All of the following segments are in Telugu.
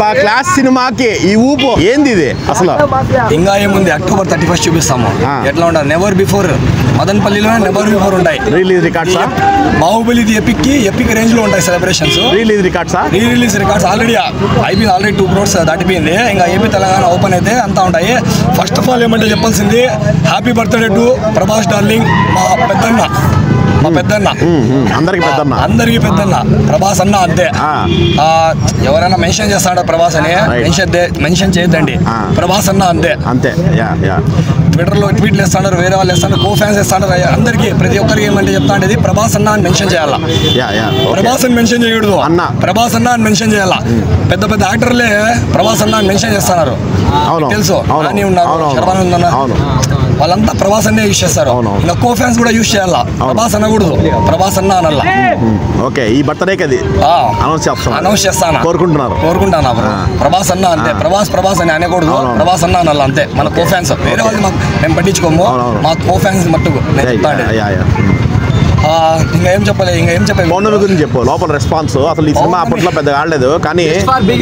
అబ్బా క్లాస్ సినిమాకి ఈ ఊపు ఏంది ఇది అసలు? ఇంకా ఏముంది, October 31 చూపిస్తాము. ఎట్లా ఉంటుంది, నెవర్ బిఫోర్ మదనపల్లిలో నెవర్ బిఫోర్ ఉంటాయి రిలీజ్ రికార్డ్స్. బాహుబలిది ఎపిక్ రేంజ్ లో ఉంటాయి సెలబ్రేషన్స్. రిలీజ్ రికార్డ్స్ ఆల్రెడీ అయిపోయింది. ఆల్రెడీ 2 crores దాటిపోయింది. ఇంకా ఏపీ తెలంగాణ ఓపెన్ అయితే అంతా ఉంటాయి. ఫస్ట్ ఆఫ్ ఆల్ ఏమంటే చెప్పాల్సింది, happy birthday to Prabhas darling, మా పెద్దన్న. అందరికి పెద్దన్న ప్రభాస్ అన్న. అంతే, ఎవరైనా మెన్షన్ చేస్తాడో ప్రభాస్ అని మెన్షన్ చేయొద్దండి, ప్రభాస్ అన్న అంతే. ట్విట్టర్లో ట్వీట్లు వేస్తాడు, వేరే వాళ్ళు వేస్తాడు, కో ఫ్యాన్స్ వేస్తాడు. అందరికి ప్రతి ఒక్కరికి ఏమంటే చెప్తా ఉండేది, ప్రభాస్ అన్న అని మెన్షన్ చేయాలా. ప్రభాస్ అని మెన్షన్ చేయకూడదు, ప్రభాస్ అన్న అని మెన్షన్ చేయాలా. పెద్ద పెద్ద యాక్టర్లే ప్రభాస్ అన్న అని మెన్షన్ చేస్తున్నారు, తెలుసు. అని ఉన్నారు, శర్వానంద్ అన్న, వాళ్ళంతా ప్రభాస్ అన్నే యూజ్ చేస్తారు. ఇంకా కో ఫ్యాన్స్ కూడా యూజ్ చేయాలా, ప్రభాస్ అనకూడదు, ప్రభాస్ అన్న అనల్లా. ఓకే, ఈ బర్త్డేకి అది అనౌన్స్ చేస్తాను, కోరుకుంటాను ప్రభాస్ అన్న అంతే. ప్రభాస్ అని అనకూడదు, ప్రభాస్ అన్న అనల్లా అంతే. మన కో ఫ్యాన్స్ వేరే వాళ్ళు మేము పట్టించుకోము, మా కో ఫ్యాన్స్ మట్టుకు నేను చెప్తాను. ఇంకా ఏం చెప్పాలి పౌర్ణమి గురించి చెప్పు. లోపల రెస్పాన్స్ అసలు ఈ సినిమా అప్పట్లో పెద్దగా ఆడలేదు, కానీ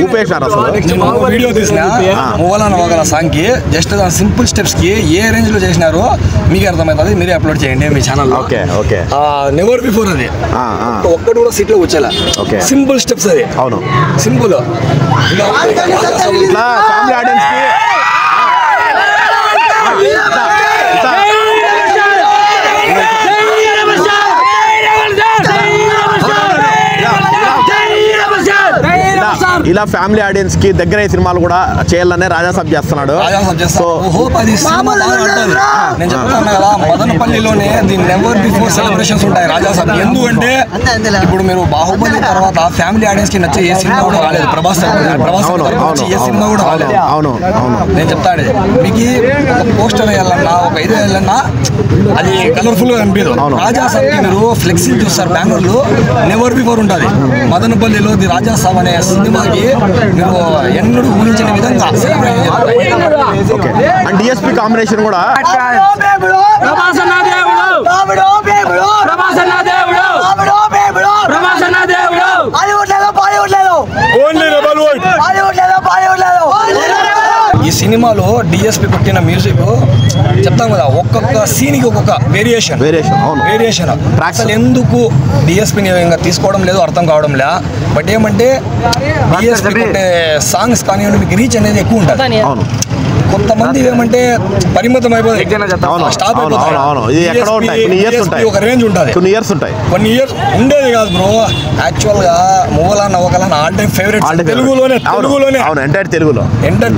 ఊపేశారు. అసలు వీడియో తీసిన మువ్వల నవగల సాంగ్ కి జస్ట్ సింపుల్ స్టెప్స్ కి ఏ రేంజ్ లో చేసినారో మీకు అర్థమవుతుంది. మీరే అప్లోడ్ చేయండి మీ ఛానల్. ఓకే నెవర్ బిఫోర్ అది ఒక్కటి కూడా సీట్ లో కూర్చోలే. సింపుల్ స్టెప్స్ అది. అవును, సింపుల్. ఫ్యామిలీ ఆడియన్స్ కి ఇలా ఫ్యామిలీ ఆడియన్స్ కి దగ్గర సినిమాలు కూడా చేయాలనే రాజాసాబ్ చేస్తున్నాడు. సో హోప్ అది సినిమా బాగా ఆడుతుంది. నేను చెప్తాను కదా, మదనపల్లిలోనే ది నెవర్ బిఫోర్ సెలబ్రేషన్స్ ఉంటాయి రాజాసాబ్. ఎందుకంటే ఇప్పుడు మీరు బాహుబలి తర్వాత ఫ్యామిలీ ఆడియన్స్ కి నచ్చే ఏ సినిమా కూడా రాలేదు. ప్రభాస్ ఏ సినిమా కూడా రాలేదు. అవును, నేను చెప్తాను, మీకు ఒక పోస్టర్ వేయాలన్నా, ఒక ఇది వేయాలన్నా అది కలర్ఫుల్ గా కనిపించదు. రాజాసాబ్ కి మీరు ఫ్లెక్సీ చూస్తారు బెంగళూరులో, నెవర్ బిఫోర్ ఉంటుంది. మదనపల్లిలో ది రాజాసాబ్ అనే సినిమాకి మీరు ఎన్నడూ ఊహించిన విధంగా అండ్ డిఎస్పీ కాంబినేషన్ కూడా ఈ సినిమాలో డిఎస్పీ కొట్టిన మ్యూజిక్ చెప్తాం కదా, ఒక్కొక్క సీన్కి ఒక్కొక్క వేరియేషన్. అసలు ఎందుకు డిఎస్పీని ఇంకా తీసుకోవడం లేదు అర్థం కావడం లే. బట్ ఏమంటే డిఎస్పీ కొట్టే సాంగ్స్ కానివ్వండి, మీకు రీచ్ అనేది ఎక్కువ ఉంటుంది. కొంతమంది ఏమంటే పరిమితం అయిపోతుంది, స్టాప్ అయిపోతుంది. ఒక రేంజ్ ఉంటుంది, కొన్ని ఇయర్స్ ఉండేది కాదు బ్రో. యాక్చువల్ గా మువ్వల నవకల ఆల్ టైమ్ ఫేవరెట్. తెలుగులోనే ఎంటైర్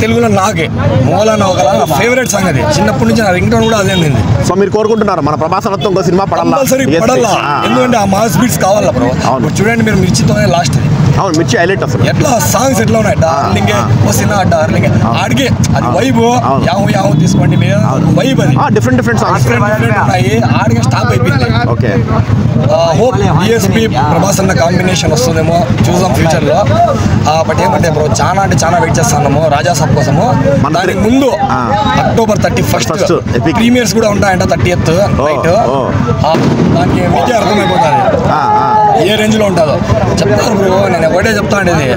తెలుగులో నాకే మువ్వల నవకల నా ఫేవరెట్ సాంగ్ అది. చిన్నప్పటి నుంచి నా రింగ్ టోన్ కూడా అదే ఉంది. సో మీరు కోరుకుంటున్నారు మన ప్రభాసంతో ఇంకో సినిమా పడాలా? ఎందుకంటే ఆ మాస్ బీట్స్ కావాలా బ్రో. చూడండి మీరు మిర్చితోనే లాస్ట్. అవును, మిర్చి హైలైట్ అసలు. ఎట్లా సాంగ్స్ ఎట్లా ఉన్నాయి, డార్లింగ్ వస్తున్నా డార్లింగ్ ఆడికి అది వైబ్. యాహూ తీసుకోండి, వైబ్ అది డిఫరెంట్ సాంగ్స్ ఉన్నాయి. ఆడికి స్టాప్ అయిపోయింది. ఓకే, హోప్ డిఎస్పీ ప్రభాస్ అన్న కాంబినేషన్ వస్తుందేమో, చూద్దాం ఫ్యూచర్ లో. బట్ ఏమంటే బ్రో చాలా వెయిట్ చేస్తున్నాము రాజాసాబ్ కోసము. దానికి ముందు October 31 ప్రీమియర్స్ కూడా ఉంటాయంట, 30th నైట్. దానికి మీకే అర్థమైపోతుంది ఏ రేంజ్ లో ఉంటుందో. చెప్తారు బ్రో, నేను ఒకటే చెప్తా ఉండేది,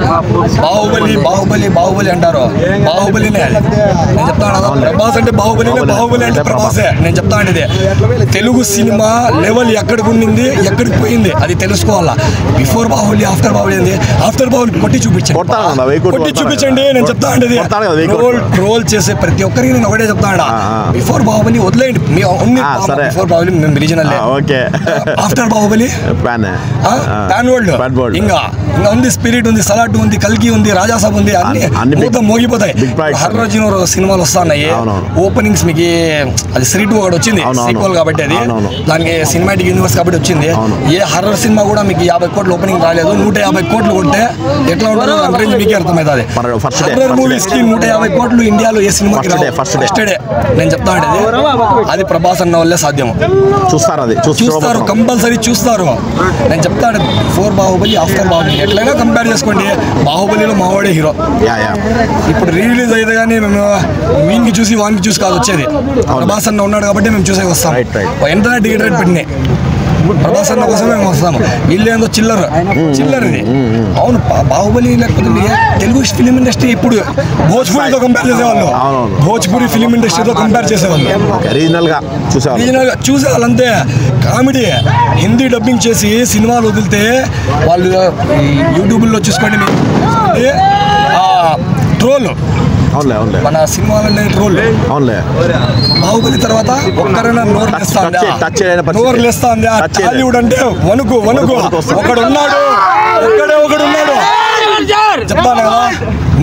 బాహుబలి అంటారు, బాహుబలినే అది. నేను చెప్తా ఉండదు, ప్రభాస్ అంటే బాహుబలి అంటే ప్రభాసే. నేను చెప్తా ఉండేది, తెలుగు సినిమా లెవెల్ ఎక్కడికి ఉండింది, ఎక్కడికి పోయింది అది తెలుసుకోవాలా. బిఫోర్ బాహుబలి, ఆఫ్టర్ బాహుబలి ఉంది. ఆఫ్టర్ బాహుబలి కొట్టి చూపించండి. నేను చెప్తా ఉండేది, రోల్ చేసే ప్రతి ఒక్కరికి నేను ఒకటే చెప్తా ఉండా, బిఫోర్ బాహుబలి వదిలేయండి. బిఫోర్ బాహుబలి మేము regional, after Baahubali pan world. ఇంకా ఉంది, స్పిరిట్ ఉంది, సలాట్ ఉంది, కల్కి ఉంది, రాజాసాబ్ ఉంది, అన్ని మొత్తం మోగిపోతాయి. హర్రర్ జోనర్ సినిమాలు వస్తున్నాయి. ఓపెనింగ్స్ మీకు అది శ్రీ 2 ఒకటి వచ్చింది సీక్వెల్ కాబట్టి, అది దానికి సినిమాటిక్ యూనివర్స్ కాబట్టి వచ్చింది. ఏ హర్రర్ సినిమా కూడా మీకు 50 కోట్లు ఓపెనింగ్ రాలేదు. 150 కోట్లు కొట్టే ఎట్లా ఉంటుందో రేంజ్ మీకే అర్థమవుతుంది. హర్రర్ మూవీస్ కి 150 కోట్లు ఇండియాలో ఏ సినిమాకి ఫస్ట్ డే. నేను చెప్తా ఉండేది, అది ప్రభాస్ అన్న వల్లే సాధ్యం. చూస్తారు, కంపల్సరీ చూస్తారు. నేను చెప్తాను, బిఫోర్ బాహుబలి, ఆఫ్టర్ బాహుబలి ఎట్లయినా కంపేర్ చేసుకోండి. బాహుబలిలో మావాడే హీరో. ఇప్పుడు రిలీజ్ అయితే కానీ మేము వీనికి చూసి వానికి చూసి కాదు వచ్చేది. ప్రభాస్ అన్న ఉన్నాడు కాబట్టి మేము చూసే వస్తాం. ఎంత టికెట్ రేట్ పెట్టినాయి ప్రభాస్ అన్న కోసమే మేము వస్తాము. వీళ్ళు ఏందో చిల్లర్ ఇది. అవును, బాహుబలి లేకపోతే తెలుగు ఫిలిం ఇండస్ట్రీ ఇప్పుడు భోజ్పూరితో కంపేర్ చేసేవాళ్ళు, భోజ్పూరి ఫిలిం ఇండస్ట్రీతో కంపేర్ చేసేవాళ్ళు, రీజనల్ గా చూసేవాళ్ళు అంతే. కామెడీ హిందీ డబ్బింగ్ చేసి సినిమాలు వదిలితే వాళ్ళు యూట్యూబ్లో చూసుకోండి, ట్రోల్ మన సినిమాలనే ట్రోల్. బాహుబలి తర్వాత ఒక్కరైనా నోరు లేస్తాంది. టాలీవుడ్ అంటే వణుకు ఒకడున్నాడు చెప్తాను కదా,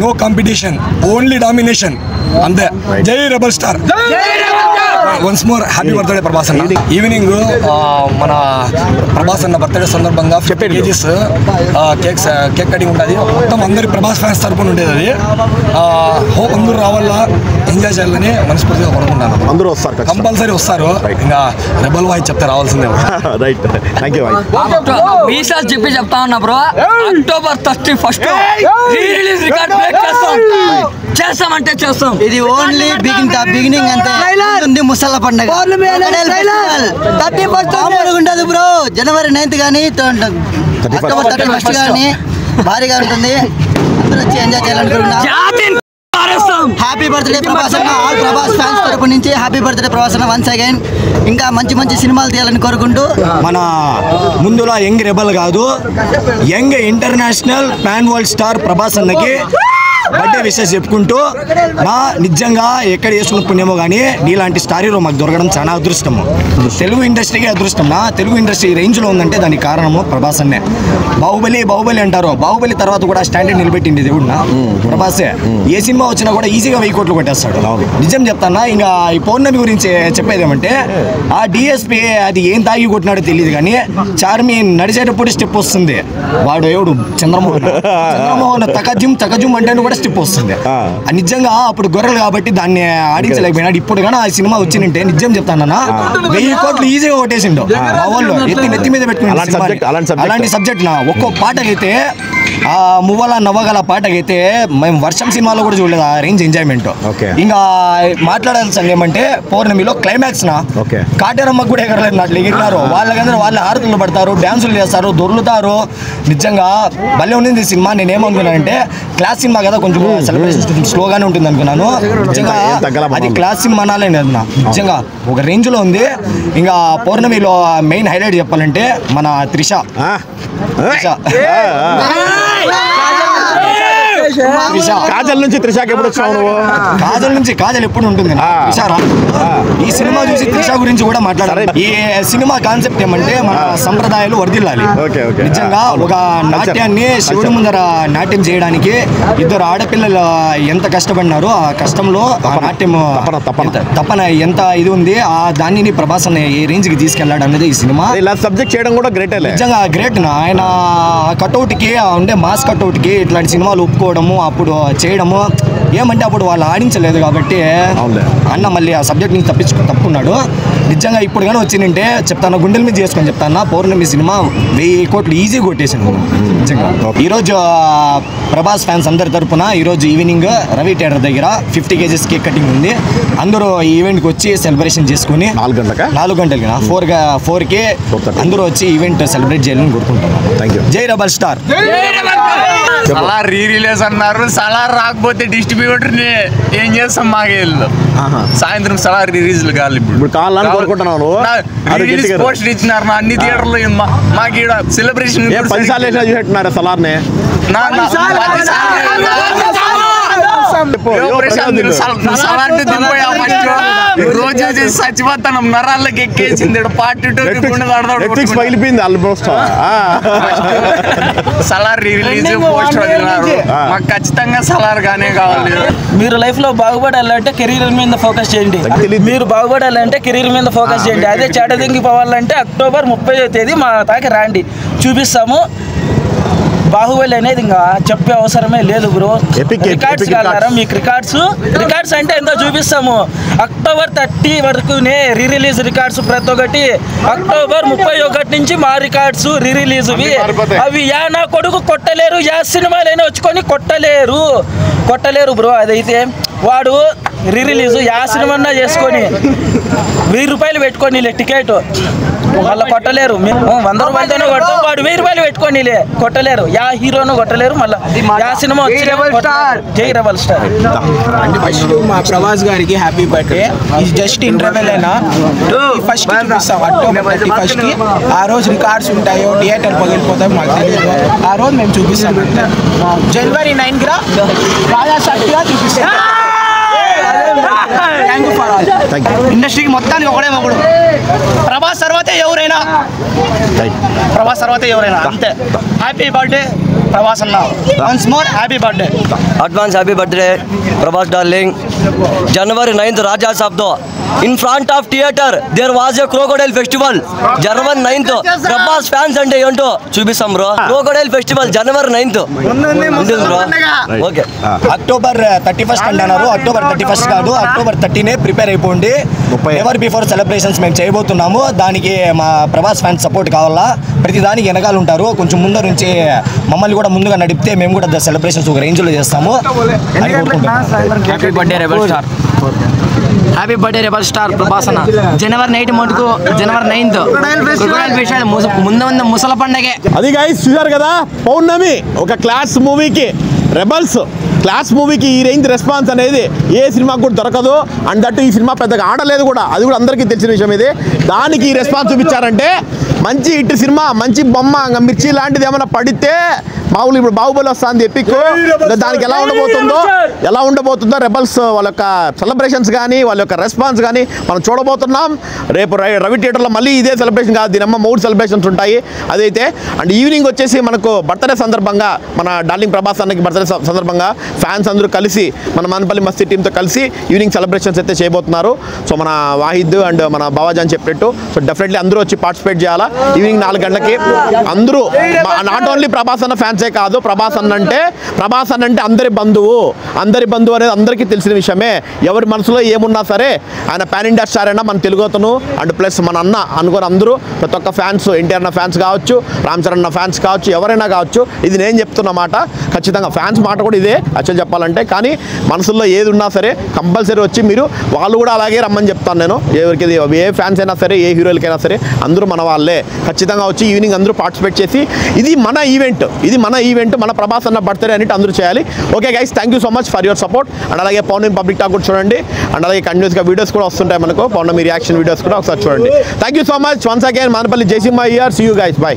నో కాంపిటీషన్, ఓన్లీ డామినేషన్ అంతే. జై rebel star. Once more happy birthday Prabhas అన్న. ఈవినింగ్ మన ప్రభాస్ అన్న బర్త్డే సందర్భంగా 50 kgs కేక్ కటింగ్ ఉంటుంది. మొత్తం అందరి ప్రభాస్ ఫ్యాన్స్ తరపున ఉండేది అది. హోప్ అందరూ రావాలా, ఎంజాయ్ చేయాలని మనస్ఫూర్తిగా కోరుకుంటాను. అందరూ వస్తారు, కంపల్సరీ వస్తారు. ఇంకా రెబల్ వాయిస్ చెప్తే రావాల్సిందే. Right, thank you. మీసాలు చెప్పి చెప్తా ఉన్నా bro, October 31 release record break చేస్తామంటే చేస్తాం. ఇది ఓన్లీ బిగినింగ్ అంతే. ముసళ్ళ పండుగ ఉండదు బ్రో. January 9th కానీ October 31st కానీ భారీగా ఉంటుంది. అందరూ వచ్చి ఎంజాయ్ చేయాలనుకుంటున్నా. హ్యాపీ బర్త్డే ప్రభాస్ అన్న. ఆల్ ప్రభాస్ ఫ్యాన్స్ తరపు నుంచి హ్యాపీ బర్త్డే ప్రభాస్ అన్న వన్స్ అగైన్. ఇంకా మంచి సినిమాలు తీయాలని కోరుకుంటూ, మన ముందులో యంగ్ రెబల్ కాదు, young international pan world star Prabhas అన్నకి బర్త్డే విషెస్ చెప్పుకుంటూ, నా నిజంగా ఎక్కడ చేసుకున్న పుణ్యమో కానీ నీలాంటి స్టార్ హీరో మాకు దొరకడం చాలా అదృష్టము. తెలుగు ఇండస్ట్రీకి అదృష్టం. నా తెలుగు ఇండస్ట్రీ రేంజ్లో ఉందంటే దానికి కారణము ప్రభాస్ అన్నే. బాహుబలి అంటారు, బాహుబలి తర్వాత కూడా స్టాండర్డ్ నిలబెట్టింది దేవుడిన ప్రభాసే. ఏ సినిమా వచ్చినా కూడా ఈజీగా 1000 కోట్లు కొట్టేస్తాడు. నిజం చెప్తానా. ఇంకా ఈ పౌర్ణమి గురించి చెప్పేది ఏమంటే, ఆ డిఎస్పీ అది ఏం తాగి కొట్టినాడో తెలియదు కానీ చార్మి నడిచేటప్పుడు స్టెప్ వస్తుంది. వాడు ఎవడు చంద్రమోహన్ తకజుమ్ అంటే కూడా స్టెప్ వస్తుంది. నిజంగా అప్పుడు గొర్రెలు కాబట్టి దాన్ని ఆడించలేకపోయినాడు. ఇప్పుడు కానీ ఆ సినిమా వచ్చిందంటే నిజం చెప్తానన్నా 1000 కోట్లు ఈజీగా కొట్టేసిండు. మా వాళ్ళు నెత్తి మీద పెట్టుకుని అలాంటి సబ్జెక్ట్ నా ఒక్కో పాటకైతే, ఆ మువ్వల నవ్వగల పాటకైతే మేము వర్షం సినిమాలో కూడా చూడలేదు. ఆ రేంజ్ ఎంజాయ్మెంట్. ఇంకా మాట్లాడాల్సింది ఏమంటే, పౌర్ణమిలో క్లైమాక్స్ నా కాటేరమ్మకు కూడా ఎగరలేదు, నాట్లు ఎగిరినారు. వాళ్ళకందరూ వాళ్ళ హారతులు పడతారు, డ్యాన్సులు చేస్తారు, దొర్లుతారు. నిజంగా భలే ఉంది సినిమా. నేనేమనుకున్నానంటే క్లాస్ సినిమా కదా, కొంచెం సెలబ్రేషన్ స్లోగానే ఉంటుంది అనుకున్నాను. నిజంగా అది క్లాస్ సినిమా అనాలే నిజంగా ఒక రేంజ్ లో ఉంది. ఇంకా పౌర్ణమిలో మెయిన్ హైలైట్ చెప్పాలంటే మన త్రిష కాజల్ నుంచి త్రిషాకి ఎప్పుడు వచ్చావు నువ్వు? కాజల్ ఎప్పుడు ఉంటుంది. ఈ సినిమా చూసి త్రిష గురించి కూడా మాట్లాడాలి. ఈ సినిమా కాన్సెప్ట్ ఏమంటే, మన సంప్రదాయాలు వర్ధిల్లాలి. నిజంగా ఒక నాట్యాన్ని శివుడి ముందర నాట్యం చేయడానికి ఇద్దరు ఆడపిల్లలు ఎంత కష్టపడినారో, ఆ కష్టంలో ఆ నాట్యం తపన ఎంత ఇది ఉంది, ఆ దానిని ప్రభాస్ అన్న ఏ రేంజ్ కి తీసుకెళ్లాడు అనేది ఈ సినిమా. ఇలా సబ్జెక్ట్ చేయడం కూడా గ్రేట్. నిజంగా గ్రేట్. ఆయన కట్అవుట్ కి ఉండే మాస్ కట్అవుట్ కి ఇట్లాంటి సినిమాలు ఒప్పుకోవడము, అప్పుడు చేయడము ఏమంటే అప్పుడు వాళ్ళు ఆడించలేదు కాబట్టి అన్న మళ్ళీ ఆ సబ్జెక్ట్ నుంచి తప్పుకున్నాడు. నిజంగా ఇప్పుడు కానీ వచ్చిందంటే చెప్తాను, గుండెల మీద చేసుకొని చెప్తాను, పౌర్ణమి సినిమా 1000 కోట్లు ఈజీ కొట్టేసాను నిజంగా. ఈరోజు ప్రభాస్ ఫ్యాన్స్ అందరి తరపున ఈరోజు ఈవినింగ్ రవి థియేటర్ దగ్గర 50 kgs కేక్ కటింగ్ ఉంది. అందరూ ఈ ఈవెంట్కి వచ్చి సెలబ్రేషన్ చేసుకుని 4 గంటలకి 4కి అందరూ వచ్చి ఈవెంట్ సెలబ్రేట్ చేయాలని కోరుకుంటున్నాను. జై రెబల్ స్టార్. సలార్ రిలీజ్ అన్నారు. సలార్ రాకపోతే డిస్ట్రిబ్యూటర్ని ఏం చేస్తాం మాకే సాయంత్రం సలార్ రిలీజ్ కావాలి. ఇప్పుడు పోస్టర్ ఇచ్చినారు నా అన్ని థియేటర్లో. మాకు ఇక్కడ సెలబ్రేషన్ సలార్నే రోజు చచ్చిపోతాను నరాళ్ళకి ఎక్కేసింది. సలార్ రిలీజ్ పోస్టర్ వదిలినారు. మాకు ఖచ్చితంగా సలార్ గానే కావాలి. మీరు లైఫ్ లో బాగుపడాలంటే కెరీర్ మీద ఫోకస్ చేయండి. మీరు బాగుపడాలంటే కెరీర్ మీద ఫోకస్ చేయండి. అదే చాటదింగి పోవాలంటే October 30వ తేదీ మా తాకి రాండి, చూపిస్తాము. బాహుబలి అనేది ఇంకా చెప్పే అవసరమే లేదు బ్రో. రికార్డ్స్ కావాలరా మీకు? రికార్డ్స్ అంటే ఎంతో చూపిస్తాము. October 30 వరకునే రిలీజ్ రికార్డ్స్ ప్రతి ఒక్కటి. October 31 నుంచి మా రికార్డ్స్ రిలీజ్ అవి యా నా కొడుకు కొట్టలేరు. Yeah సినిమాలైనా వచ్చుకొని కొట్టలేరు bro. అదైతే వాడు రిలీజ్ సినిమా చేసుకొని 1000 రూపాయలు పెట్టుకొని టికెట్ మళ్ళీ కొట్టలేరు. 100 రూపాయలతోనే కొడతాం, వాడు 1000 రూపాయలు పెట్టుకొని కొట్టలేరు. హీరోను కొట్టలేరు. మళ్ళీ సినిమా వచ్చి జై రెబల్ స్టార్. మా ప్రభాస్ గారికి హ్యాపీ బర్త్డే. జస్ట్ ఇంటర్వెల్ అయినా ఫస్ట్ చూపిస్తాం అక్టోబర్ 31st కి. ఆ రోజు రికార్డ్స్ ఉంటాయో థియేటర్ పగిలిపోతాయో మాకు తెలియదు. ఆ రోజు మేము చూపిస్తాం. జనవరి 9కి రాజా శక్తిగా చూపిస్తాం. ఇండస్ట్రీకి మొత్తానికి ఒకడు ప్రభాస్ తర్వాతే ఎవరైనా అంతే. హ్యాపీ బర్త్డే ప్రభాస్ అన్న. Once more happy birthday. Advance happy birthday Prabhas darling. January 9th Raja సాబ్తో in front of theater there was a crocodile festival. January 9th Prabhas fans అంటే ఏంటో చూపిస్తాం bro. crocodile festival January 9th ఉంటుంది బ్రో. ఓకే అక్టోబర్ 31st అంటున్నారు. అక్టోబర్ 31st కాదు, అక్టోబర్ 30నే ప్రిపేర్ అయిపోండి. ఎవర్ బిఫోర్ సెలబ్రేషన్స్ మేము చేయబోతున్నాము. దానికి మా ప్రభాస్ ఫ్యాన్స్ సపోర్ట్ కావాలా. ప్రతి దానికి వెనకాల ఉంటారు. కొంచెం ముందు నుంచి మమ్మల్ని కూడా ముందుగా నడిపితే మేము కూడా సెలబ్రేషన్స్ ఒక రేంజ్లో చేస్తాము. Happy birthday rebel star. Happy birthday rebel star Prabhas అన్న. జనవరి 9th ముందు ముసల పండగే. అది గైస్ చూసారు కదా, పౌర్ణమి ఒక క్లాస్ మూవీకి, రెబల్స్ క్లాస్ మూవీకి ఈ రేంజ్ రెస్పాన్స్ అనేది ఏ సినిమాకు కూడా దొరకదు. అండ్ దట్టు ఈ సినిమా పెద్దగా ఆడలేదు కూడా, అది కూడా అందరికీ తెలిసిన విషయం ఇది. దానికి ఈ రెస్పాన్స్ చూపించారంటే మంచి హిట్ సినిమా, మంచి బొమ్మ. మిర్చి లాంటిది ఏమైనా పడితే మామూలు ఇప్పుడు బాహుబలి వస్తుంది ఎపిక్, దానికి ఎలా ఉండబోతుందో రెబల్స్ వాళ్ళ యొక్క సెలబ్రేషన్స్ కానీ వాళ్ళ యొక్క రెస్పాన్స్ కానీ మనం చూడబోతున్నాం. రేపు రవి థియేటర్లో మళ్ళీ ఇదే సెలబ్రేషన్ కాదు, దీనమ్మ 3 సెలబ్రేషన్స్ ఉంటాయి. అదైతే అండ్ ఈవినింగ్ వచ్చేసి మనకు బర్త్డే సందర్భంగా, మన డార్లింగ్ ప్రభాస్ అన్నకి బర్త్డే సందర్భంగా ఫ్యాన్స్ అందరూ కలిసి మన మనపల్లి మస్తీ టీంతో కలిసి ఈవినింగ్ సెలబ్రేషన్స్ అయితే చేయబోతున్నారు. సో మన వాహిద్ అండ్ మన బావాజాన్ చెప్పినట్టు సో డెఫినెట్లీ అందరూ వచ్చి పార్టిసిపేట్ చేయాలా. ఈవినింగ్ 4 గంటలకి అందరూ, నాట్ ఓన్లీ ప్రభాస్ అన్న ఫ్యాన్సే కాదు, ప్రభాస్ అన్న అంటే అందరి బంధువు అనేది అందరికీ తెలిసిన విషయమే. ఎవరి మనసులో ఏమున్నా సరే ఆయన పాన్ ఇండియా స్టార్ అయినా మన తెలుగు అతను అండ్ ప్లస్ మన అన్న అనుకోని అందరూ ప్రతి ఒక్క ఫ్యాన్స్, ఎన్టీఆర్ అన్న ఫ్యాన్స్ కావచ్చు, రామ్ చరణ్ అన్న ఫ్యాన్స్ కావచ్చు, ఎవరైనా కావచ్చు. ఇది నేను చెప్తున్న మాట, ఖచ్చితంగా ఫ్యాన్స్ మాట కూడా ఇదే యాక్చువల్ చెప్పాలంటే. కానీ మనసులో ఏది ఉన్నా సరే కంపల్సరీ వచ్చి మీరు, వాళ్ళు కూడా అలాగే రమ్మని చెప్తాను నేను. ఎవరికి ఏ ఫ్యాన్స్ అయినా సరే, ఏ హీరోలకైనా సరే అందరూ మన వాళ్ళే. ఖచ్చితంగా వచ్చి ఈవినింగ్ అందరూ పార్టిసిపేట్ చేసి ఇది మన ఈవెంట్, మన ప్రభాస్ అన్న బర్త్డే అనేది అందరూ చేయాలి. Okay guys, thank you so much for your support. And అలాగే పౌర్ణమి పబ్లిక్ టాక్ కూడా చూడండి. అండ్ అలాగే కంటిన్యూస్గా వీడియోస్ కూడా వస్తుంటాయి మనకు, పౌర్ణమి రియాక్షన్ వీడియోస్ కూడా ఒకసారి చూడండి. Thank you so much once again. Manapalli Jayasimha here. See you guys, by.